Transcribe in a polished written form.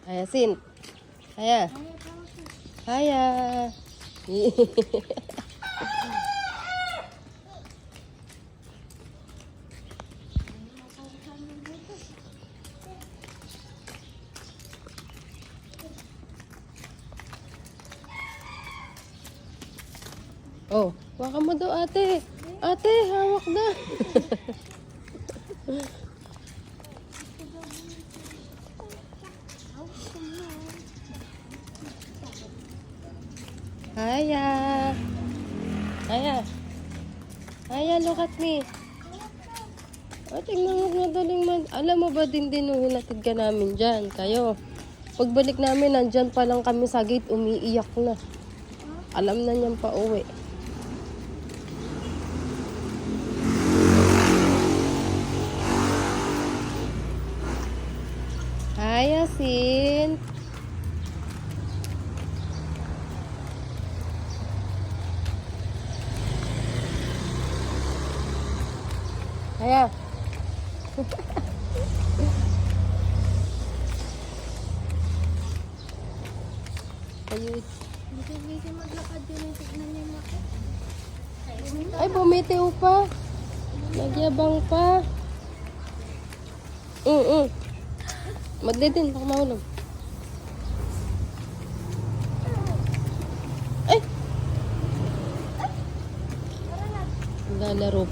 Sin. Haya. Haya. Oh, baka mo daw ate. Ate, hawak na. Haya. Haya. Haya, look at me. Oh, tingnan mo madaling man. Alam mo ba din nung hinatid ka namin dyan? Kayo. Pagbalik namin, nandyan pa lang kami sa gate, umiiyak na. Alam na niyang pauwi. Hi, Sin. Haya. Ayun. Hindi maglakad yun yung tignan niya mo. Ay, bumitiw pa. Nagyabang pa. Magdidin, baka mahulog. Ay! Lalaro